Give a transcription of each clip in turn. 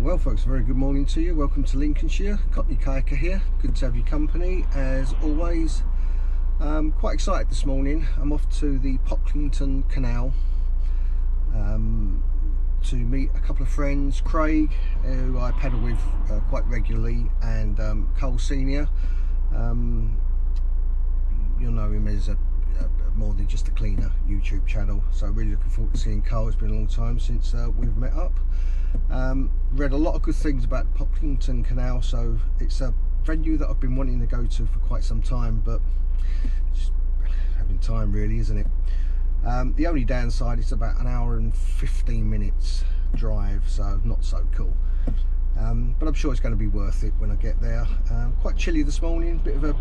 Well folks, a very good morning to you. Welcome to Lincolnshire. Cockney Kayaker here. Good to have your company as always. Quite excited this morning. I'm off to the Pocklington Canal to meet a couple of friends, Craig, who I paddle with quite regularly, and Karl Senior. You'll know him as more than just a cleaner YouTube channel, so really looking forward to seeing Karl. It's been a long time since we've met up. Read a lot of good things about Pocklington Canal, so it's a venue that I've been wanting to go to for quite some time, but just having time really, isn't it? The only downside is about an hour and 15 minutes drive, so not so cool, but I'm sure it's going to be worth it when I get there. Quite chilly this morning, bit of a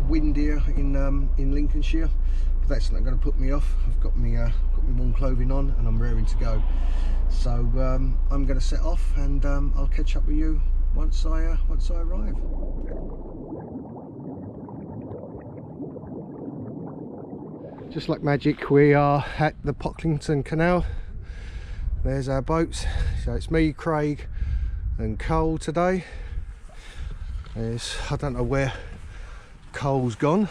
wind here in Lincolnshire, but that's not going to put me off. I've got me warm clothing on and I'm raring to go, so I'm going to set off, and I'll catch up with you once I arrive. Just like magic, we are at the Pocklington Canal. There's our boats. So it's me, Craig and Karl today. I don't know where Karl's gone.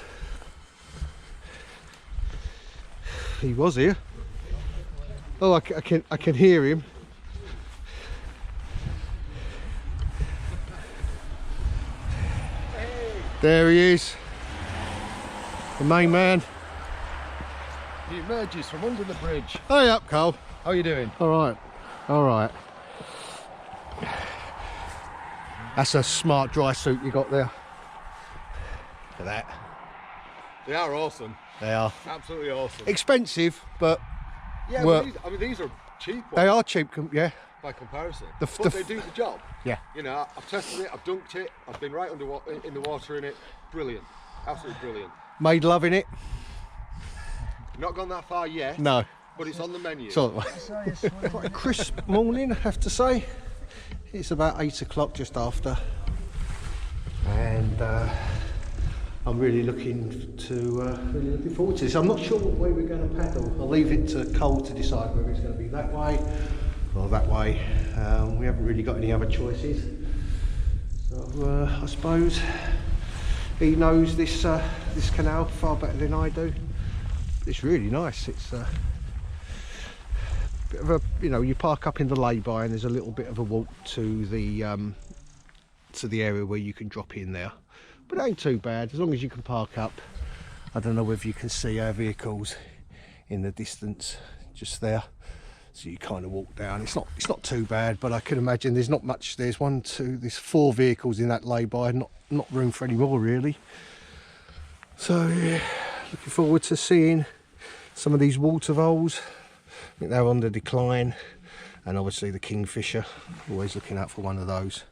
He was here. Oh, I can hear him. There he is, the main man. He emerges from under the bridge. Hey up, Karl. How are you doing? All right, all right. That's a smart dry suit you got there. Look at that. They are awesome. They are Absolutely awesome. expensive, but Yeah, work. these are cheap ones They are cheap, yeah. by comparison. They do the job. Yeah. You know, I've tested it, I've dunked it, I've been right in the water in it. Brilliant. Absolutely brilliant. Made love in it. Not gone that far yet. No. But it's on the menu. So quite a crisp morning, I have to say. It's about 8 o'clock, just after, and I'm really looking forward to this. I'm not sure what way we're going to paddle. I'll leave it to Karl to decide whether it's going to be that way or that way. We haven't really got any other choices, so I suppose he knows this canal far better than I do. It's really nice. It's bit of a, you know, you park up in the lay-by and there's a little bit of a walk to the area where you can drop in there, but it ain't too bad as long as you can park up. I don't know whether you can see our vehicles in the distance just there, so you kind of walk down. It's not too bad, but I can imagine there's not much. There's 4 vehicles in that lay-by, not room for any more really. So yeah, looking forward to seeing some of these water voles. I think they're on the decline, and obviously the kingfisher, always looking out for one of those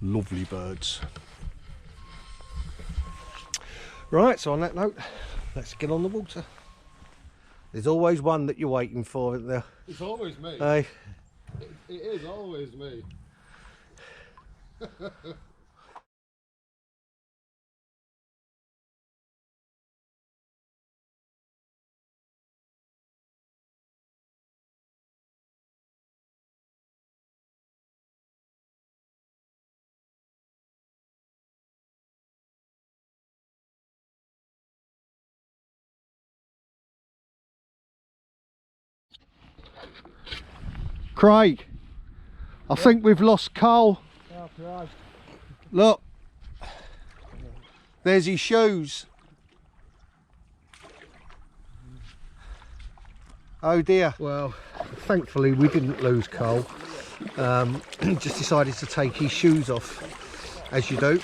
lovely birds. Right, so on that note, let's get on the water. There's always one that you're waiting for, isn't there? It's always me. Hey. It is always me. Craig, I think we've lost Karl. Look, there's his shoes. Oh dear. Well, thankfully we didn't lose Karl. Just decided to take his shoes off, as you do.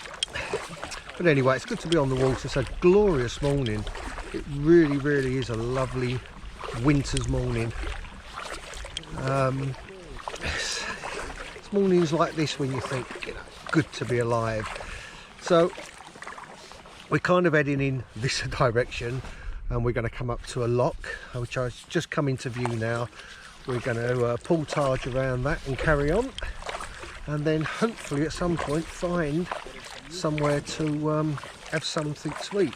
But anyway, it's good to be on the water. It's a glorious morning. It really, really is a lovely winter's morning. It's mornings like this when you think, you know, good to be alive. So we're kind of heading in this direction, and we're going to come up to a lock, which I've just come into view now. We're going to portage around that and carry on, and then hopefully at some point find somewhere to have something to eat.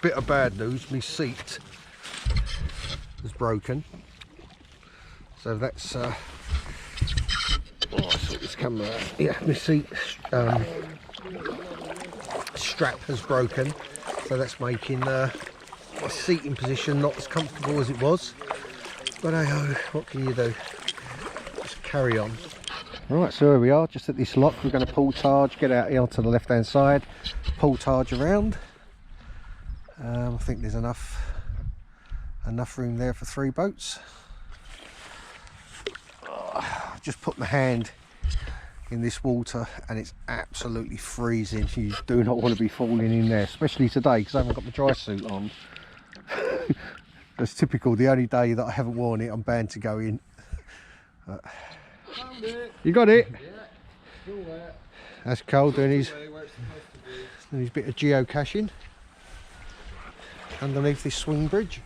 Bit of bad news, my seat is broken, so that's Oh, I thought this camera. Yeah, my seat strap has broken, so that's making my seating position not as comfortable as it was. But hey ho, what can you do? Just carry on. Right, so here we are, just at this lock. We're going to portage, get out here to the left hand side, portage around. I think there's enough room there for 3 boats. Oh, just put my hand in this water and it's absolutely freezing. You do not want to be falling in there, especially today because I haven't got my dry suit on. That's typical. The only day that I haven't worn it, I'm bound to go in. You got it? Yeah, still there. That's Karl doing his bit of geocaching underneath this swing bridge.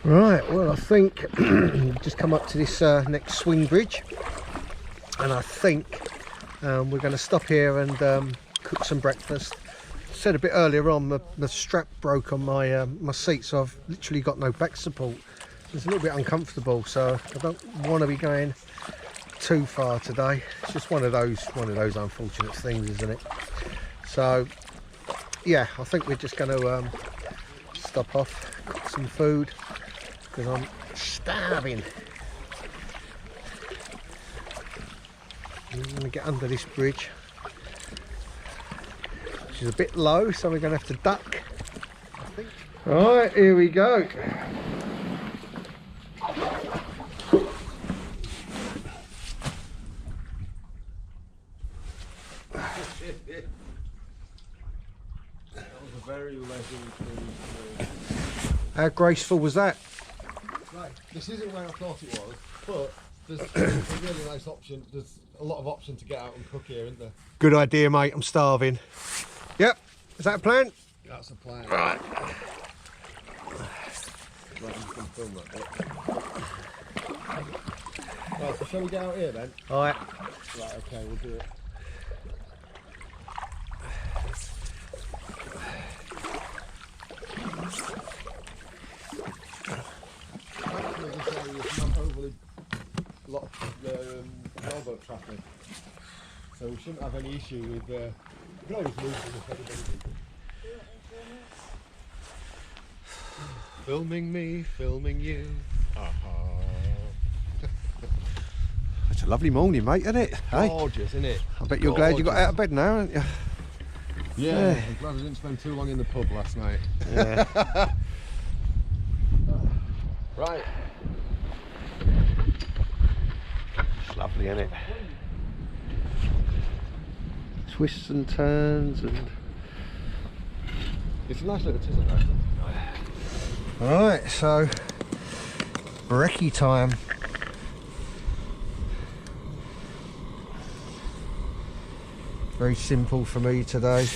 Right, well I think we've just come up to this next swing bridge and I think we're going to stop here and cook some breakfast. Said a bit earlier on, the strap broke on my my seat, so I've literally got no back support. It's a little bit uncomfortable, so I don't want to be going too far today. It's just one of those unfortunate things, isn't it? So yeah, I think we're just going to stop off, cook some food, because I'm starving. I'm going to get under this bridge, which is a bit low, so we're going to have to duck, I think. Alright, here we go. Very legendary. How graceful was that? Right, this isn't where I thought it was, but there's a really nice option. There's a lot of option to get out and cook here, isn't there? Good idea, mate. I'm starving. Yep. Is that a plan? That's a plan. Right. Right, I'm just going to film that bit. Right, so shall we get out here then? Alright. Right, okay, we'll do it. Actually, this area is not overly lot of sailboat traffic, so we shouldn't have any issue with. We can always move them if anybody. Filming me, filming you. It's a lovely morning, mate, isn't it? Hey? Gorgeous, isn't it? I bet you're glad you got out of bed now, aren't you? Yeah, Yeah. I'm glad I didn't spend too long in the pub last night. Yeah. Right. It's lovely, isn't it? Twists and turns and... It's a nice little tizzle there. Alright, so... brekkie time. Very simple for me today.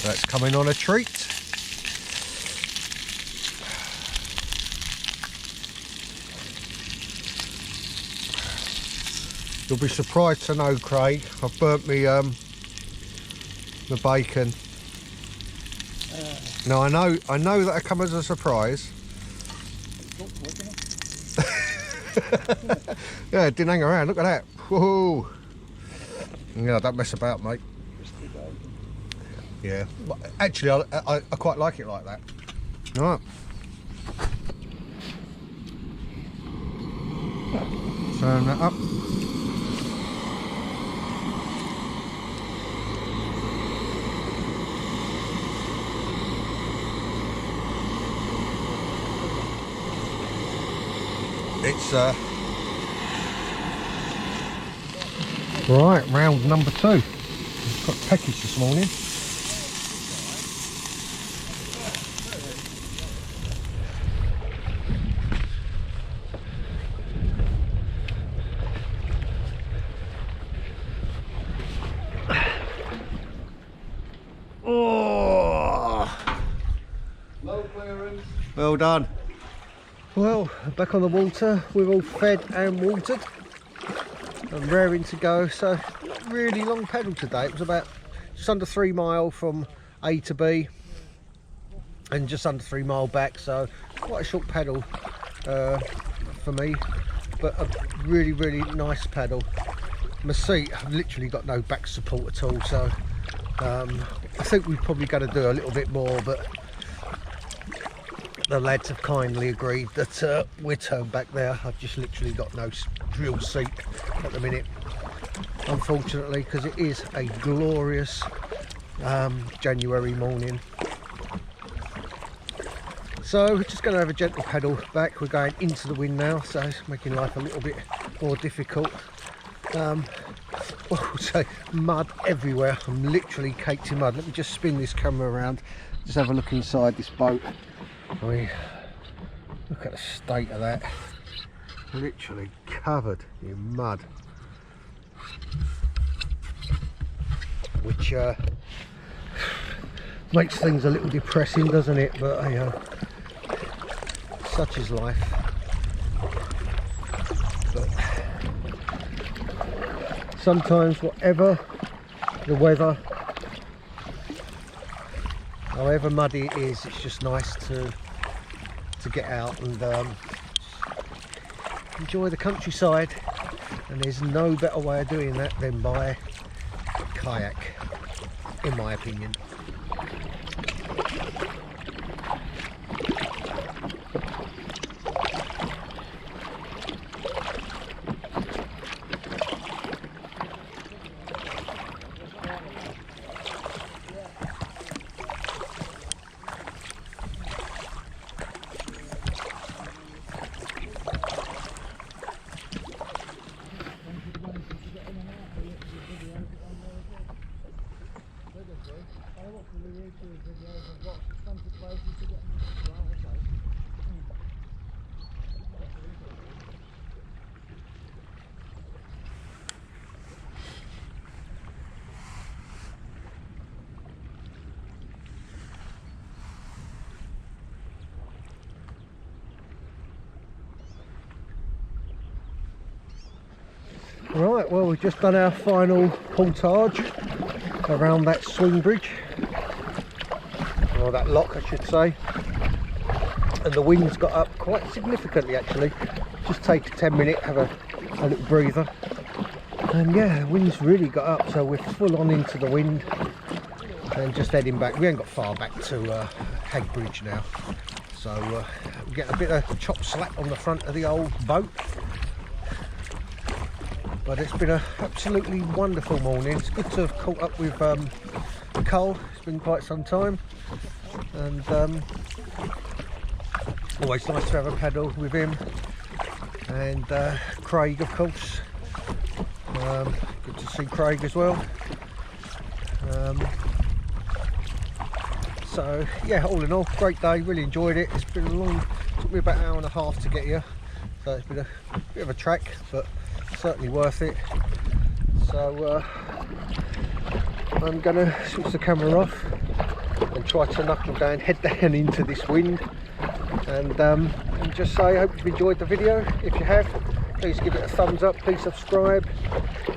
That's coming on a treat. You'll be surprised to know, Craig, I've burnt me the bacon. Now I know that'll come as a surprise. Yeah, it didn't hang around. Look at that. Whoa. Yeah, don't mess about, mate. Yeah, but actually, I quite like it like that. All right. Turn that up. It's right, round number 2. I've got a package this morning. Oh, Low clearance. well done. Well, back on the water, we're all fed and watered. I'm raring to go, so not really long paddle today. It was about just under 3 mile from A to B and just under 3 mile back, so quite a short paddle for me, but a really nice paddle. My seat, I've literally got no back support at all, so I think we're probably going to do a little bit more, but the lads have kindly agreed that we're turned back there. I've just literally got no real seat at the minute, unfortunately, because it is a glorious January morning. So we're just going to have a gentle paddle back. We're going into the wind now, so it's making life a little bit more difficult. Also, mud everywhere. I'm literally caked in mud. Let me just spin this camera around, just have a look inside this boat. I mean, look at the state of that. Literally covered in mud, which makes things a little depressing, doesn't it? But such is life. But sometimes, whatever the weather, however muddy it is, it's just nice to get out and enjoy the countryside, and there's no better way of doing that than by kayak, in my opinion. Right, well, we've just done our final portage around that swing bridge, or that lock I should say, and the wind's got up quite significantly actually. Just take a 10-minute, have a little breather, and yeah, the wind's really got up, so we're full on into the wind and just heading back. We ain't got far back to Hag Bridge now, so we get a bit of chop slap on the front of the old boat. But it's been an absolutely wonderful morning. It's good to have caught up with Karl. It's been quite some time, and always nice to have a paddle with him, and Craig, of course. Good to see Craig as well. So yeah, all in all, great day. Really enjoyed it. It's been a long. Took me about an hour and a half to get here, so it's been a bit of a trek, but certainly worth it. So I'm gonna switch the camera off and try to knuckle down, head down into this wind, and just say I hope you've enjoyed the video. If you have, please give it a thumbs up, please subscribe,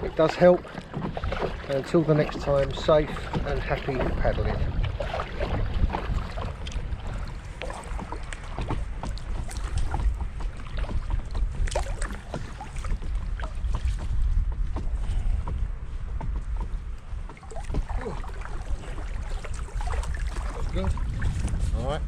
it does help. And until the next time, safe and happy paddling. Good. All right.